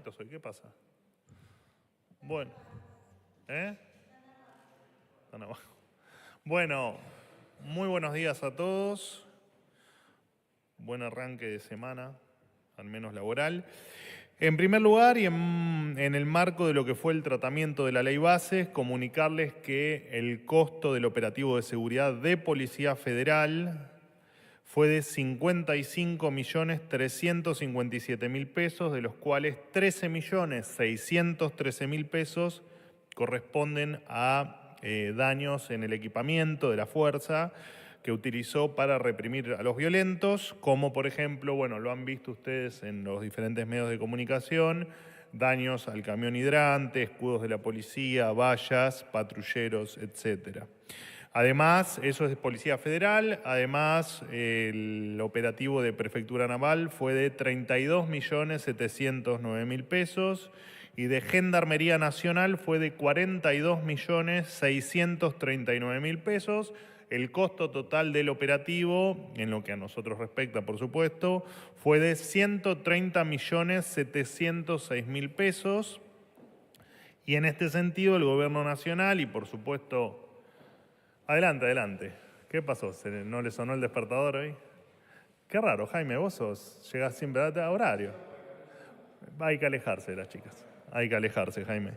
bajito soy, ¿qué pasa? Bueno, Están abajo. Bueno, muy buenos días a todos. Buen arranque de semana, al menos laboral. En primer lugar, y en el marco de lo que fue el tratamiento de la ley Bases, comunicarles que el costo del operativo de seguridad de Policía Federal fue de 55.357.000 pesos, de los cuales 13.613.000 pesos corresponden a daños en el equipamiento de la fuerza que utilizó para reprimir a los violentos, como por ejemplo, bueno, lo han visto ustedes en los diferentes medios de comunicación, daños al camión hidrante, escudos de la policía, vallas, patrulleros, etcétera. Además, eso es de Policía Federal, además el operativo de Prefectura Naval fue de 32.709.000 pesos y de Gendarmería Nacional fue de 42.639.000 pesos. El costo total del operativo, en lo que a nosotros respecta, por supuesto, fue de 130.706.000 pesos. Y en este sentido, el Gobierno Nacional y, por supuesto... Adelante, adelante. ¿Qué pasó? ¿No le sonó el despertador hoy? Qué raro, Jaime, vos llegás siempre a horario. Hay que alejarse de las chicas. Hay que alejarse, Jaime.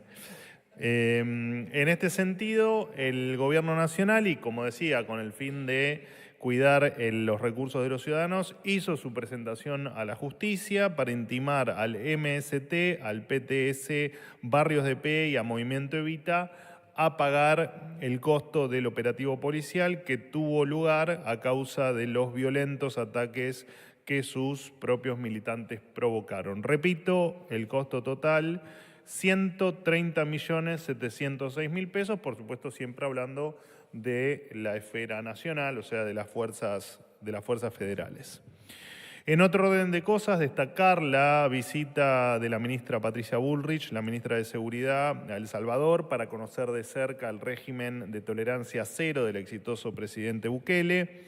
En este sentido, el Gobierno Nacional, y como decía, con el fin de cuidar los recursos de los ciudadanos, hizo su presentación a la justicia para intimar al MST, al PTS, Barrios de P y a Movimiento Evita a pagar el costo del operativo policial que tuvo lugar a causa de los violentos ataques que sus propios militantes provocaron. Repito, el costo total, 130.706.000 pesos, por supuesto siempre hablando de la esfera nacional, o sea, de las fuerzas federales. En otro orden de cosas, destacar la visita de la ministra Patricia Bullrich, la ministra de Seguridad, a El Salvador, para conocer de cerca el régimen de tolerancia cero del exitoso presidente Bukele.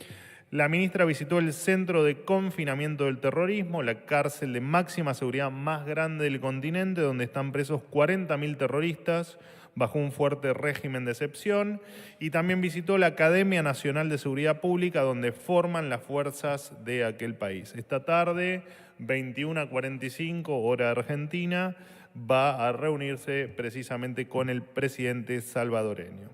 La ministra visitó el Centro de Confinamiento del Terrorismo, la cárcel de máxima seguridad más grande del continente, donde están presos 40.000 terroristas bajo un fuerte régimen de excepción, y también visitó la Academia Nacional de Seguridad Pública, donde forman las fuerzas de aquel país. Esta tarde, 21:45, hora argentina, va a reunirse precisamente con el presidente salvadoreño.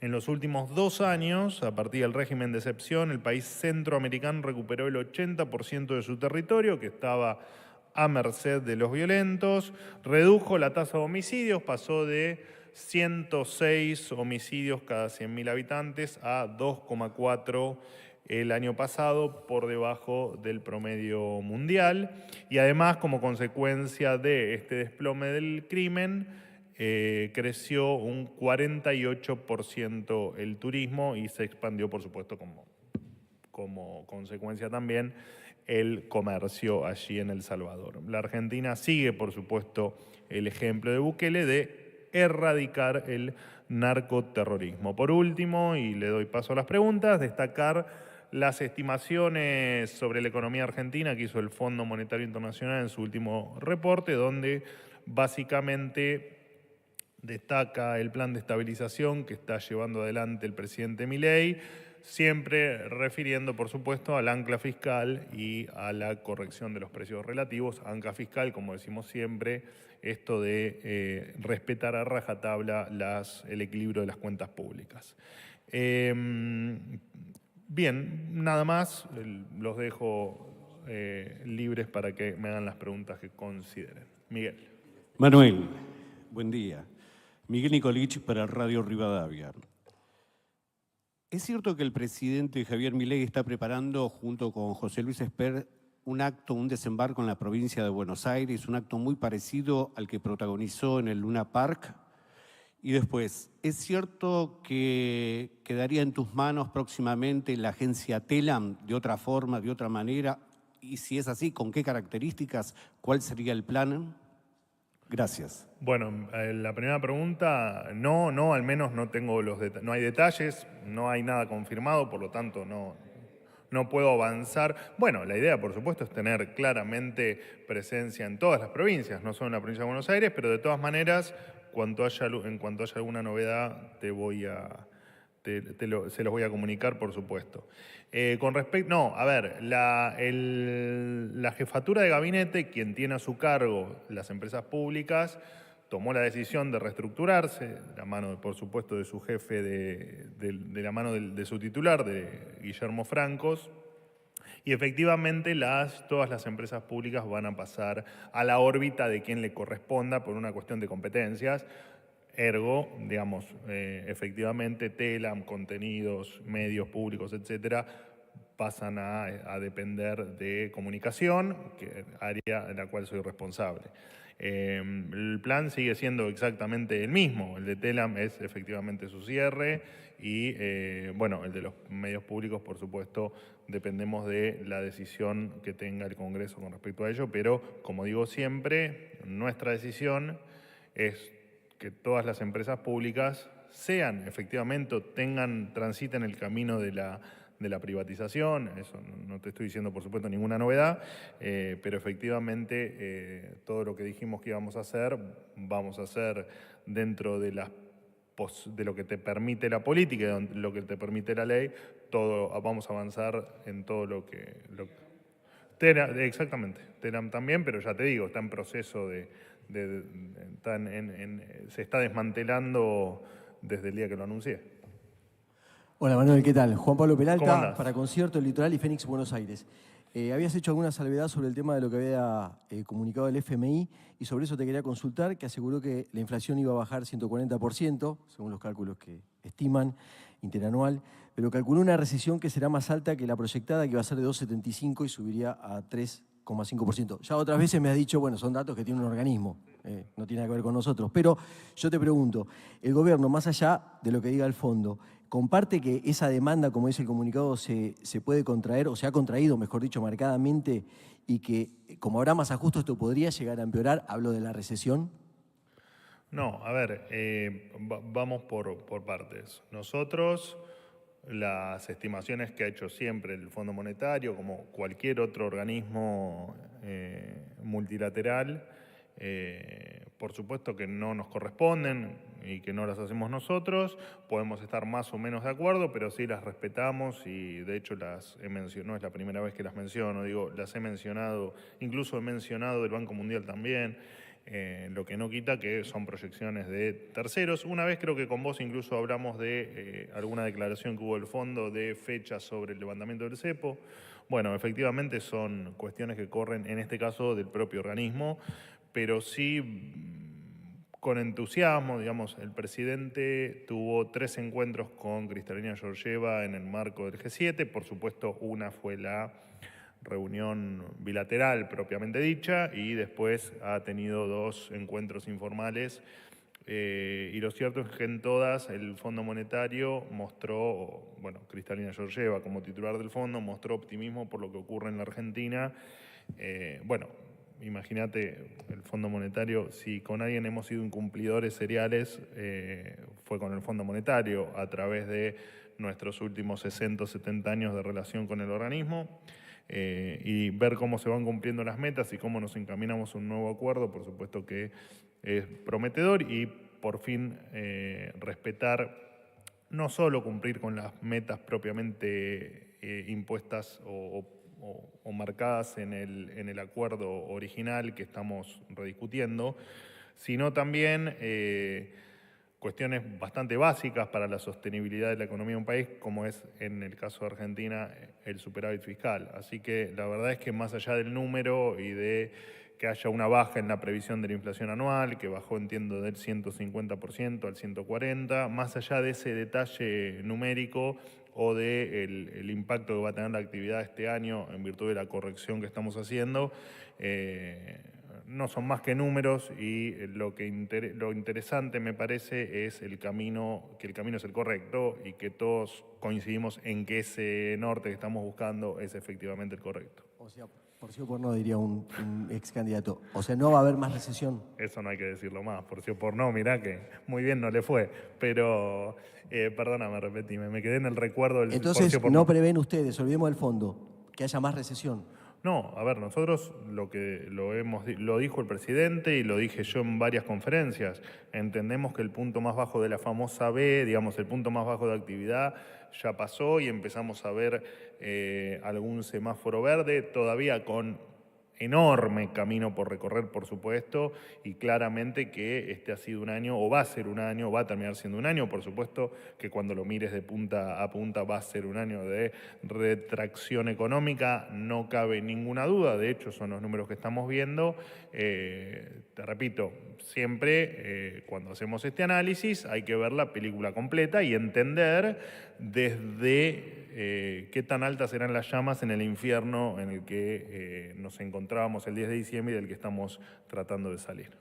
En los últimos 2 años, a partir del régimen de excepción, el país centroamericano recuperó el 80% de su territorio, que estaba a merced de los violentos, redujo la tasa de homicidios, pasó de 106 homicidios cada 100.000 habitantes a 2,4 el año pasado, por debajo del promedio mundial. Y además, como consecuencia de este desplome del crimen, creció un 48% el turismo y se expandió, por supuesto, como consecuencia también, el comercio allí en El Salvador. La Argentina sigue, por supuesto, el ejemplo de Bukele de erradicar el narcoterrorismo. Por último, y le doy paso a las preguntas, destacar las estimaciones sobre la economía argentina que hizo el Fondo Monetario Internacional en su último reporte, donde básicamente destaca el plan de estabilización que está llevando adelante el presidente Milei, siempre refiriendo, por supuesto, al ancla fiscal y a la corrección de los precios relativos. Ancla fiscal, como decimos siempre, esto de respetar a rajatabla el equilibrio de las cuentas públicas. Bien, nada más, los dejo libres para que me hagan las preguntas que consideren. Miguel. Manuel, buen día. Miguel Nicolich para Radio Rivadavia. ¿Es cierto que el presidente Javier Milei está preparando, junto con José Luis Esper, un desembarco en la provincia de Buenos Aires, un acto muy parecido al que protagonizó en el Luna Park? Y después, ¿es cierto que quedaría en tus manos próximamente la agencia Telam de otra forma, de otra manera? Y si es así, ¿con qué características? ¿Cuál sería el plan? Gracias. Bueno, la primera pregunta, no, al menos no tengo no hay detalles, no hay nada confirmado, por lo tanto no no puedo avanzar. Bueno, la idea, por supuesto, es tener claramente presencia en todas las provincias, no solo en la provincia de Buenos Aires, pero de todas maneras, en cuanto haya alguna novedad, se los voy a comunicar, por supuesto. Con respecto, no, a ver, la jefatura de gabinete, quien tiene a su cargo las empresas públicas, tomó la decisión de reestructurarse, de la mano, por supuesto, de su jefe, de la mano de su titular, de Guillermo Francos, y efectivamente todas las empresas públicas van a pasar a la órbita de quien le corresponda por una cuestión de competencias. Ergo, digamos, efectivamente, Telam, contenidos, medios públicos, etcétera, pasan a depender de comunicación, área en la cual soy responsable. El plan sigue siendo exactamente el mismo. El de Telam es efectivamente su cierre y, bueno, el de los medios públicos, por supuesto, dependemos de la decisión que tenga el Congreso con respecto a ello, pero, como digo siempre, nuestra decisión es que todas las empresas públicas sean, efectivamente, transiten el camino de la privatización. Eso no te estoy diciendo, por supuesto, ninguna novedad, pero efectivamente todo lo que dijimos que íbamos a hacer, vamos a hacer dentro de lo que te permite la política y lo que te permite la ley. Vamos a avanzar en todo lo que... Exactamente, Telam también, pero ya te digo, está en proceso se está desmantelando desde el día que lo anuncié. Hola Manuel, ¿qué tal? Juan Pablo ¿Cómo Peralta, andás? para Concierto, El Litoral y Fénix, Buenos Aires. Habías hecho alguna salvedad sobre el tema de lo que había comunicado el FMI y sobre eso te quería consultar, que aseguró que la inflación iba a bajar 140%, según los cálculos que estiman, interanual, pero calculó una recesión que será más alta que la proyectada, que iba a ser de 2,75 y subiría a 3,5%. Ya otras veces me has dicho, bueno, son datos que tiene un organismo, no tiene nada que ver con nosotros. Pero yo te pregunto, el gobierno, más allá de lo que diga el fondo, ¿comparte que esa demanda, como dice el comunicado, se puede contraer, o se ha contraído, mejor dicho, marcadamente, y que como habrá más ajuste esto podría llegar a empeorar? Hablo de la recesión. No, a ver, vamos por partes. Nosotros, las estimaciones que ha hecho siempre el Fondo Monetario, como cualquier otro organismo multilateral, por supuesto que no nos corresponden y que no las hacemos nosotros. Podemos estar más o menos de acuerdo, pero sí las respetamos y de hecho las he mencionado, no es la primera vez que las menciono, digo, las he mencionado, incluso he mencionado el Banco Mundial también. Lo que no quita que son proyecciones de terceros. Una vez creo que con vos incluso hablamos de alguna declaración que hubo del fondo de fechas sobre el levantamiento del cepo. Bueno, efectivamente son cuestiones que corren, en este caso, del propio organismo, pero sí con entusiasmo. Digamos, el presidente tuvo 3 encuentros con Kristalina Georgieva en el marco del G7. Por supuesto, una fue la reunión bilateral propiamente dicha y después ha tenido 2 encuentros informales y lo cierto es que en todas el Fondo Monetario mostró, bueno, Kristalina Georgieva como titular del fondo mostró optimismo por lo que ocurre en la Argentina. Bueno, imagínate el Fondo Monetario, si con alguien hemos sido incumplidores seriales, fue con el Fondo Monetario a través de nuestros últimos 60 o 70 años de relación con el organismo. Y ver cómo se van cumpliendo las metas y cómo nos encaminamos a un nuevo acuerdo, por supuesto que es prometedor y por fin respetar, no solo cumplir con las metas propiamente impuestas o marcadas en el acuerdo original que estamos rediscutiendo, sino también cuestiones bastante básicas para la sostenibilidad de la economía de un país, como es en el caso de Argentina el superávit fiscal. Así que la verdad es que más allá del número y de que haya una baja en la previsión de la inflación anual, que bajó, entiendo, del 150% al 140%, más allá de ese detalle numérico o del impacto que va a tener la actividad este año en virtud de la corrección que estamos haciendo, no son más que números y lo interesante me parece es que el camino es el correcto y que todos coincidimos en que ese norte que estamos buscando es efectivamente el correcto. O sea, Por sí o por no, diría un ex candidato. O sea, no va a haber más recesión. Eso no hay que decirlo más, por sí o por no, mirá que muy bien no le fue. Pero, perdóname, repetí, me quedé en el recuerdo del por sí o Entonces, por no no. prevén ustedes, olvidemos del fondo, que haya más recesión. No, a ver, nosotros lo dijo el presidente y lo dije yo en varias conferencias. Entendemos que el punto más bajo de la famosa B, digamos, el punto más bajo de actividad, ya pasó y empezamos a ver algún semáforo verde, todavía con enorme camino por recorrer, por supuesto, y claramente que este ha sido un año, o va a ser un año, va a terminar siendo un año, por supuesto, que cuando lo mires de punta a punta va a ser un año de retracción económica, no cabe ninguna duda, de hecho son los números que estamos viendo. Te repito, siempre cuando hacemos este análisis hay que ver la película completa y entender desde qué tan altas serán las llamas en el infierno en el que nos encontrábamos el 10 de diciembre y del que estamos tratando de salir.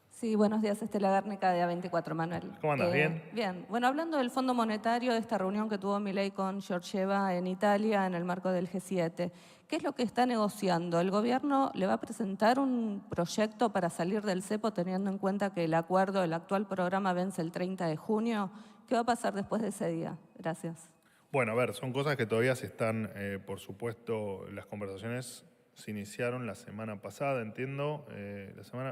Sí, buenos días, Estela Gárnica de A24, Manuel. ¿Cómo andas? ¿Bien? Bien. Bueno, hablando del Fondo Monetario, de esta reunión que tuvo Milei con Giorgieva en Italia en el marco del G7, ¿qué es lo que está negociando? ¿El gobierno le va a presentar un proyecto para salir del cepo teniendo en cuenta que el actual programa vence el 30 de junio? ¿Qué va a pasar después de ese día? Gracias. Bueno, a ver, son cosas que todavía se están, por supuesto, las conversaciones se iniciaron la semana pasada, entiendo.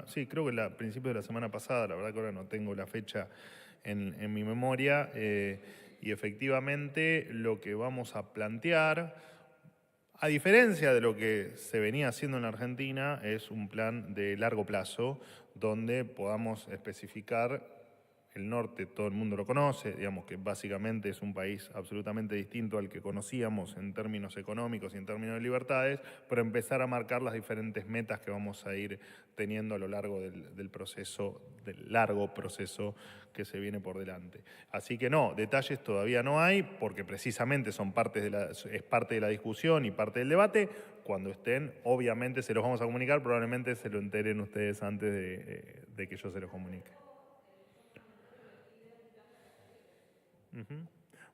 Sí, creo que a principios de la semana pasada, la verdad que ahora no tengo la fecha en mi memoria. Y efectivamente lo que vamos a plantear, a diferencia de lo que se venía haciendo en la Argentina, es un plan de largo plazo donde podamos especificar. El norte todo el mundo lo conoce, digamos que básicamente es un país absolutamente distinto al que conocíamos en términos económicos y en términos de libertades, pero empezar a marcar las diferentes metas que vamos a ir teniendo a lo largo del proceso, del largo proceso que se viene por delante. Así que no, detalles todavía no hay, porque precisamente es parte de la discusión y parte del debate. Cuando estén, obviamente se los vamos a comunicar, probablemente se lo enteren ustedes antes de que yo se los comunique.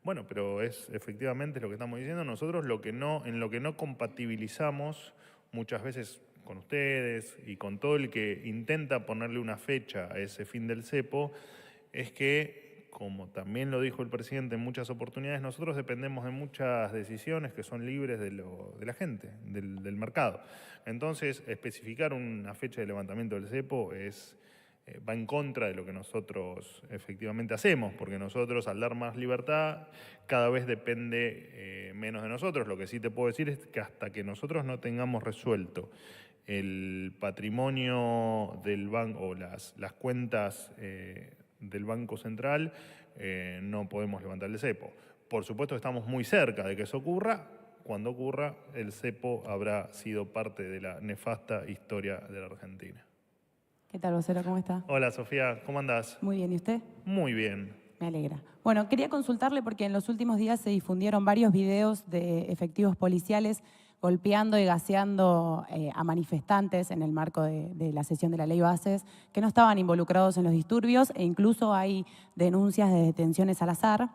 Bueno, pero es efectivamente lo que estamos diciendo. Nosotros en lo que no compatibilizamos muchas veces con ustedes y con todo el que intenta ponerle una fecha a ese fin del cepo, es que, como también lo dijo el presidente en muchas oportunidades, nosotros dependemos de muchas decisiones que son libres de la gente, del mercado. Entonces, especificar una fecha de levantamiento del cepo va en contra de lo que nosotros efectivamente hacemos, porque nosotros al dar más libertad cada vez depende menos de nosotros. Lo que sí te puedo decir es que hasta que nosotros no tengamos resuelto el patrimonio del banco o las cuentas del Banco Central, no podemos levantar el cepo. Por supuesto estamos muy cerca de que eso ocurra. Cuando ocurra, el cepo habrá sido parte de la nefasta historia de la Argentina. ¿Qué tal, vocero? ¿Cómo está? Hola, Sofía, ¿cómo andás? Muy bien, ¿y usted? Muy bien. Me alegra. Bueno, quería consultarle porque en los últimos días se difundieron varios videos de efectivos policiales golpeando y gaseando a manifestantes en el marco de la sesión de la Ley Bases que no estaban involucrados en los disturbios e incluso hay denuncias de detenciones al azar.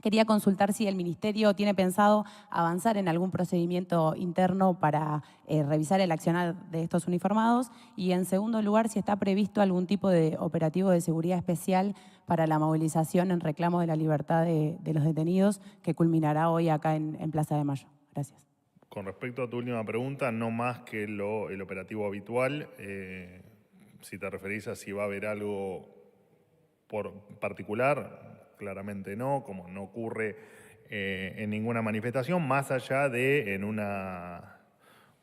Quería consultar si el Ministerio tiene pensado avanzar en algún procedimiento interno para revisar el accionar de estos uniformados y, en segundo lugar, si está previsto algún tipo de operativo de seguridad especial para la movilización en reclamo de la libertad de los detenidos que culminará hoy acá en Plaza de Mayo. Gracias. Con respecto a tu última pregunta, no más que el operativo habitual. Si te referís a si va a haber algo por particular, claramente no, como no ocurre en ninguna manifestación, más allá de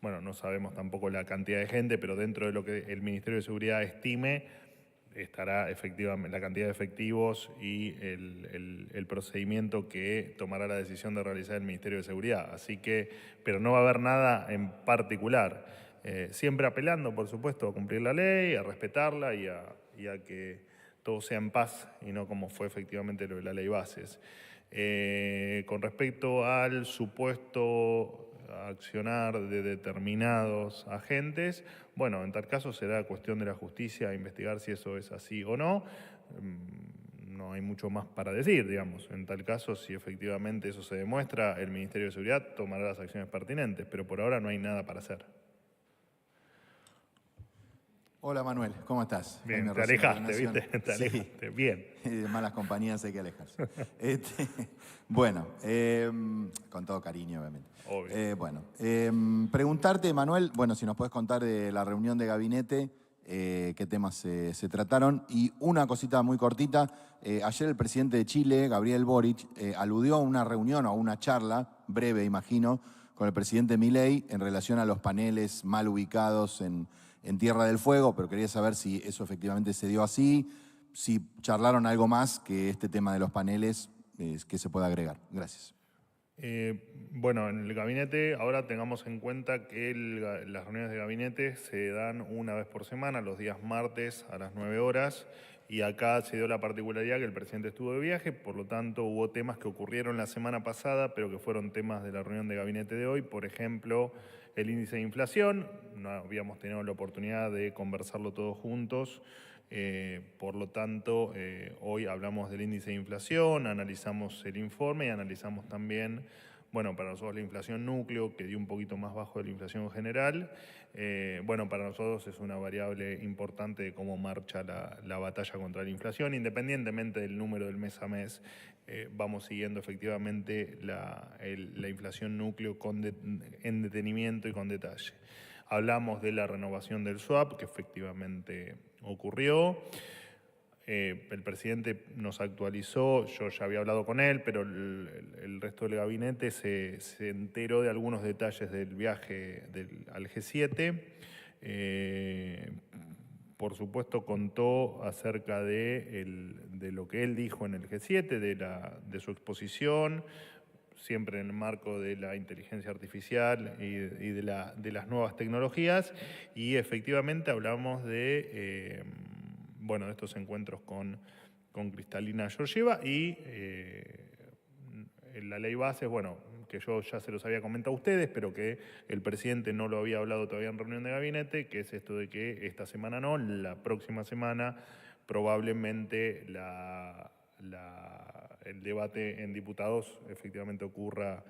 bueno, no sabemos tampoco la cantidad de gente, pero dentro de lo que el Ministerio de Seguridad estime, estará efectivamente la cantidad de efectivos y el procedimiento que tomará la decisión de realizar el Ministerio de Seguridad. Así que, pero no va a haber nada en particular. Siempre apelando, por supuesto, a cumplir la ley, a respetarla y a que todo sea en paz y no como fue efectivamente lo de la Ley Bases. Con respecto al supuesto accionar de determinados agentes, bueno, en tal caso será cuestión de la justicia investigar si eso es así o no. no hay mucho más para decir, digamos. En tal caso, si efectivamente eso se demuestra, el Ministerio de Seguridad tomará las acciones pertinentes, pero por ahora no hay nada para hacer. Hola Manuel, ¿cómo estás? Bien, Jaime te Rosino, de La alejaste, Nación. ¿viste? Te alejaste, bien. De malas compañías hay que alejarse. Bueno, con todo cariño, obviamente. Obvio. Preguntarte, Manuel, bueno, si nos puedes contar de la reunión de gabinete, qué temas se trataron. Y una cosita muy cortita, ayer el presidente de Chile, Gabriel Boric, aludió a una reunión o a una charla, breve imagino, con el presidente Milei en relación a los paneles mal ubicados en Tierra del Fuego, pero quería saber si eso efectivamente se dio así, si charlaron algo más que este tema de los paneles que se pueda agregar. Gracias. Bueno, en el gabinete ahora tengamos en cuenta que las reuniones de gabinete se dan una vez por semana, los días martes a las 9 horas, y acá se dio la particularidad que el presidente estuvo de viaje, por lo tanto hubo temas que ocurrieron la semana pasada, pero que fueron temas de la reunión de gabinete de hoy, por ejemplo, el índice de inflación. No habíamos tenido la oportunidad de conversarlo todos juntos, por lo tanto, hoy hablamos del índice de inflación, analizamos el informe y analizamos también, bueno, para nosotros la inflación núcleo, que dio un poquito más bajo de la inflación general. Bueno, para nosotros es una variable importante de cómo marcha la batalla contra la inflación, independientemente del número del mes a mes. Vamos siguiendo efectivamente la inflación núcleo en detenimiento y con detalle. Hablamos de la renovación del swap, que efectivamente ocurrió. El presidente nos actualizó, yo ya había hablado con él, pero el resto del gabinete se enteró de algunos detalles del viaje al G7. Por supuesto contó acerca de lo que él dijo en el G7, de su exposición, siempre en el marco de la inteligencia artificial y de las nuevas tecnologías, y efectivamente hablamos de estos encuentros con Kristalina Georgieva y la ley bases, que yo ya se los había comentado a ustedes, pero que el presidente no lo había hablado todavía en reunión de gabinete, que es esto de que esta semana no, la próxima semana probablemente el debate en diputados efectivamente ocurra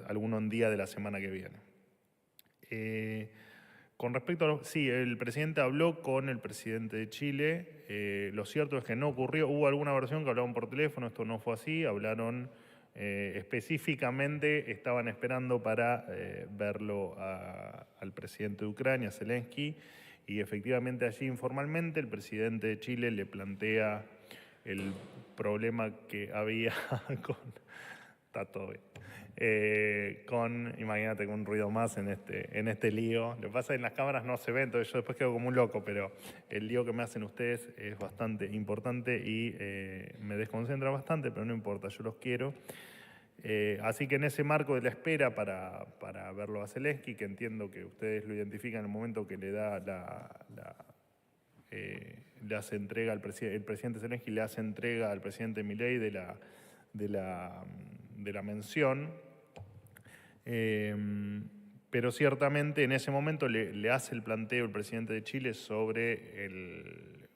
algún día de la semana que viene. Con respecto a sí, el presidente habló con el presidente de Chile. Lo cierto es que no ocurrió, hubo alguna versión que hablaban por teléfono, esto no fue así, hablaron específicamente, estaban esperando para verlo al presidente de Ucrania, Zelensky, y efectivamente allí informalmente el presidente de Chile le plantea el problema que había con... Está todo bien. Imagínate, con un ruido más en este lío. Lo que pasa es que en las cámaras no se ve, entonces yo después quedo como un loco, pero el lío que me hacen ustedes es bastante importante y me desconcentra bastante, pero no importa, yo los quiero. Así que en ese marco de la espera para verlo a Zelensky, que entiendo que ustedes lo identifican en el momento que le da le hace entrega el presidente Zelensky le hace entrega al presidente Milei de la mención, pero ciertamente en ese momento le hace el planteo el presidente de Chile sobre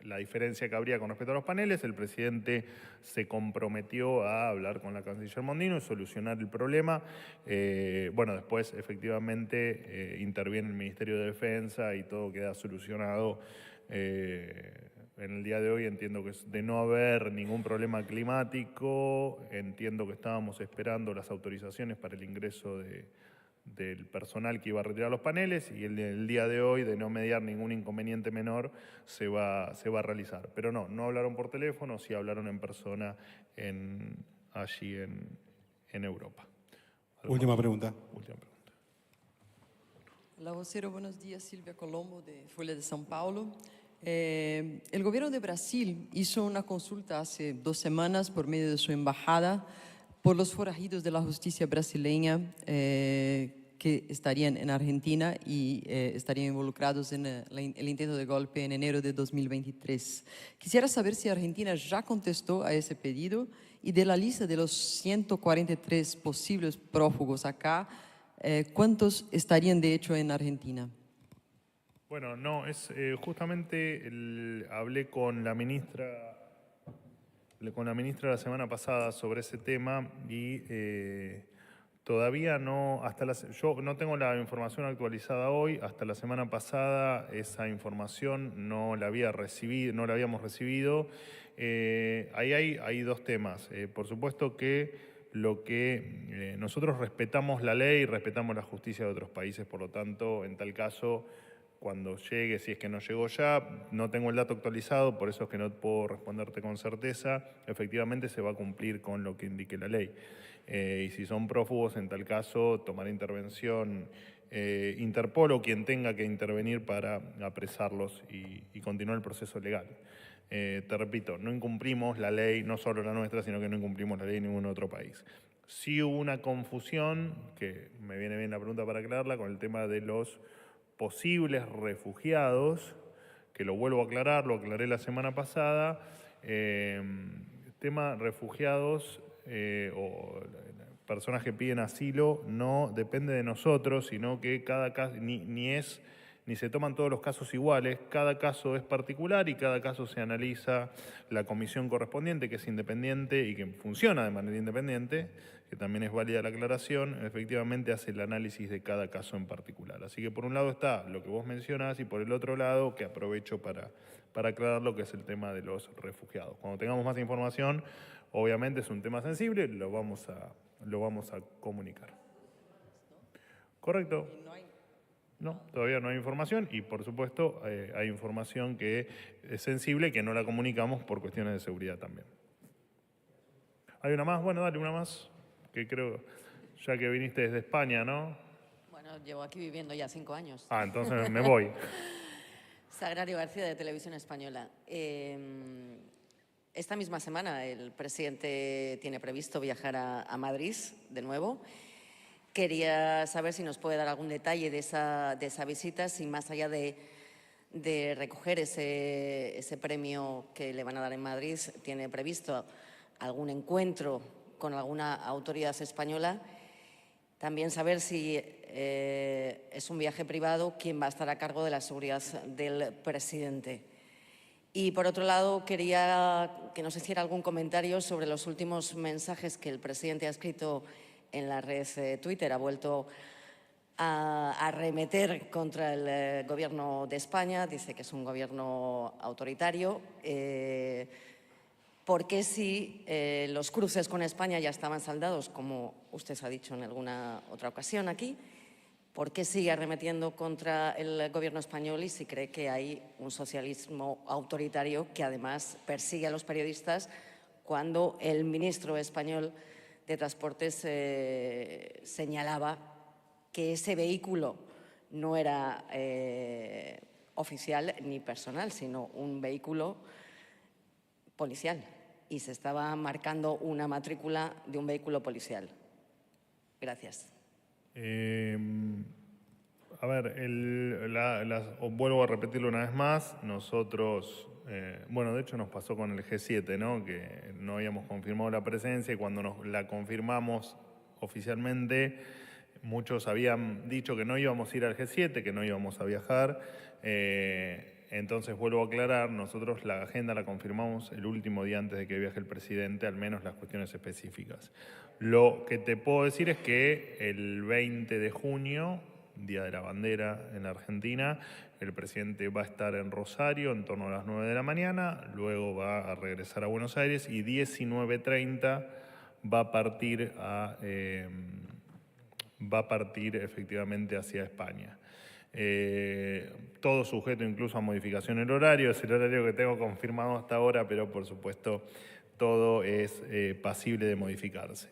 la diferencia que habría con respecto a los paneles. El presidente se comprometió a hablar con la canciller Mondino y solucionar el problema. Después efectivamente interviene el Ministerio de Defensa y todo queda solucionado. En el día de hoy entiendo que de no haber ningún problema climático, entiendo que estábamos esperando las autorizaciones para el ingreso del personal que iba a retirar los paneles, y el día de hoy, de no mediar ningún inconveniente menor, se va a realizar. Pero no hablaron por teléfono, sí hablaron en persona allí en Europa. Última pregunta. Última pregunta. Hola, vocero, buenos días. Silvia Colombo, de Folha de São Paulo. El gobierno de Brasil hizo una consulta hace 2 semanas por medio de su embajada por los forajidos de la justicia brasileña que estarían en Argentina y estarían involucrados en el intento de golpe en enero de 2023. Quisiera saber si Argentina ya contestó a ese pedido, y de la lista de los 143 posibles prófugos acá, ¿cuántos estarían de hecho en Argentina? Bueno, no, es justamente hablé con la ministra con la ministra la semana pasada sobre ese tema y todavía no, yo no tengo la información actualizada hoy, hasta la semana pasada esa información no la habíamos recibido. Ahí hay dos temas. Por supuesto que nosotros respetamos la ley y respetamos la justicia de otros países, por lo tanto, en tal caso, cuando llegue, si es que no llegó ya, no tengo el dato actualizado, por eso es que no puedo responderte con certeza, efectivamente se va a cumplir con lo que indique la ley. Y si son prófugos, en tal caso, tomará intervención Interpol o quien tenga que intervenir para apresarlos y continuar el proceso legal. Te repito, no incumplimos la ley, no solo la nuestra, sino que no incumplimos la ley en ningún otro país. Sí hubo una confusión, que me viene bien la pregunta para aclararla, con el tema de los posibles refugiados, que lo vuelvo a aclarar, lo aclaré la semana pasada. Tema refugiados o personas que piden asilo no depende de nosotros, sino que cada caso ni se toman todos los casos iguales, cada caso es particular y cada caso se analiza la comisión correspondiente, que es independiente y que funciona de manera independiente, que también es válida la aclaración, efectivamente hace el análisis de cada caso en particular. Así que por un lado está lo que vos mencionás y por el otro lado, que aprovecho para aclarar lo que es el tema de los refugiados. Cuando tengamos más información, obviamente es un tema sensible, lo vamos a comunicar. ¿Correcto? No, todavía no hay información y por supuesto hay información que es sensible y que no la comunicamos por cuestiones de seguridad también. ¿Hay una más? Bueno, dale una más, que creo, ya que viniste desde España, ¿no? Bueno, llevo aquí viviendo ya 5 años. Ah, entonces me voy. Sagrario García, de Televisión Española. Esta misma semana el presidente tiene previsto viajar a Madrid de nuevo. Quería saber si nos puede dar algún detalle de esa visita, si más allá de recoger ese premio que le van a dar en Madrid, tiene previsto algún encuentro con alguna autoridad española. También saber si es un viaje privado, quién va a estar a cargo de la seguridad del presidente. Y por otro lado, quería que nos hiciera algún comentario sobre los últimos mensajes que el presidente ha escrito en la red Twitter. Ha vuelto a arremeter contra el gobierno de España, dice que es un gobierno autoritario. ¿Por qué si los cruces con España ya estaban saldados, como usted ha dicho en alguna otra ocasión aquí? ¿Por qué sigue arremetiendo contra el gobierno español y si cree que hay un socialismo autoritario que además persigue a los periodistas cuando el ministro español de Transportes señalaba que ese vehículo no era oficial ni personal, sino un vehículo policial y se estaba marcando una matrícula de un vehículo policial? Gracias. A ver, vuelvo a repetirlo una vez más, nosotros, bueno, de hecho nos pasó con el G7, ¿no? Que no habíamos confirmado la presencia y cuando nos la confirmamos oficialmente, muchos habían dicho que no íbamos a ir al G7, que no íbamos a viajar. Entonces, vuelvo a aclarar, nosotros la agenda la confirmamos el último día antes de que viaje el presidente, al menos las cuestiones específicas. Lo que te puedo decir es que el 20 de junio, Día de la Bandera en la Argentina, el presidente va a estar en Rosario en torno a las 9 de la mañana, luego va a regresar a Buenos Aires y 19:30 va a partir efectivamente hacia España. Todo sujeto incluso a modificación del horario, es el horario que tengo confirmado hasta ahora, pero por supuesto todo es pasible de modificarse.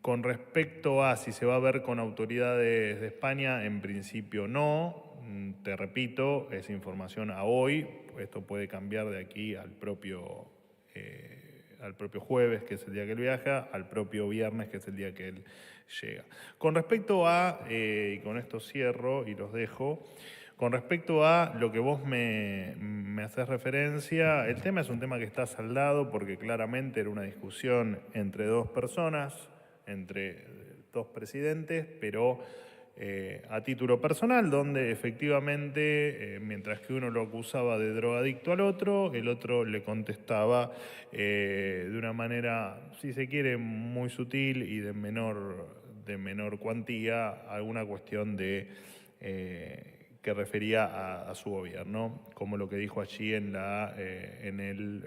Con respecto a si se va a ver con autoridades de España, en principio no, te repito, es información a hoy, esto puede cambiar de aquí al propio jueves, que es el día que él viaja, al propio viernes, que es el día que él llega. Con respecto a, y con esto cierro y los dejo, con respecto a lo que vos me haces referencia, el tema es un tema que está saldado porque claramente era una discusión entre dos personas, entre dos presidentes, pero a título personal, donde efectivamente, mientras que uno lo acusaba de drogadicto al otro, el otro le contestaba de una manera, si se quiere, muy sutil y de menor cuantía, alguna cuestión que refería a su gobierno, como lo que dijo allí en el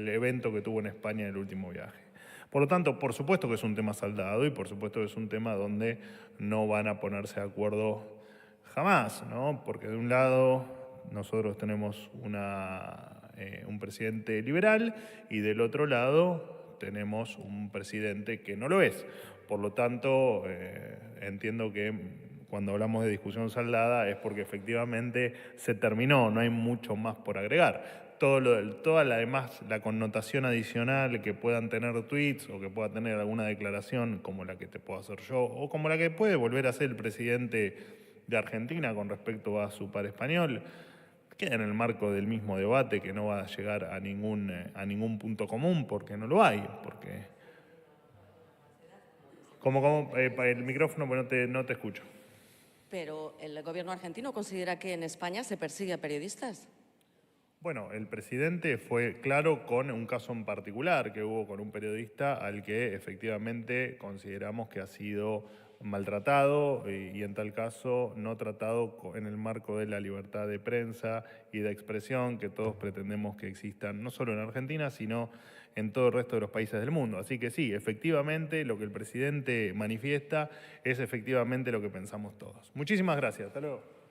evento que tuvo en España en el último viaje. Por lo tanto, por supuesto que es un tema saldado y por supuesto que es un tema donde no van a ponerse de acuerdo jamás, ¿no? Porque de un lado nosotros tenemos un presidente liberal y del otro lado tenemos un presidente que no lo es. Por lo tanto, entiendo que cuando hablamos de discusión saldada es porque efectivamente se terminó, no hay mucho más por agregar. Toda la connotación adicional que puedan tener tweets o que pueda tener alguna declaración como la que te puedo hacer yo o como la que puede volver a hacer el presidente de Argentina con respecto a su par español, queda en el marco del mismo debate que no va a llegar a ningún punto común porque no lo hay. Porque... el micrófono, pues no te escucho. Pero el gobierno argentino considera que en España se persigue a periodistas. Bueno, el presidente fue claro con un caso en particular que hubo con un periodista al que efectivamente consideramos que ha sido maltratado y en tal caso no tratado en el marco de la libertad de prensa y de expresión que todos pretendemos que existan no solo en Argentina, sino en todo el resto de los países del mundo. Así que sí, efectivamente lo que el presidente manifiesta es efectivamente lo que pensamos todos. Muchísimas gracias. Hasta luego.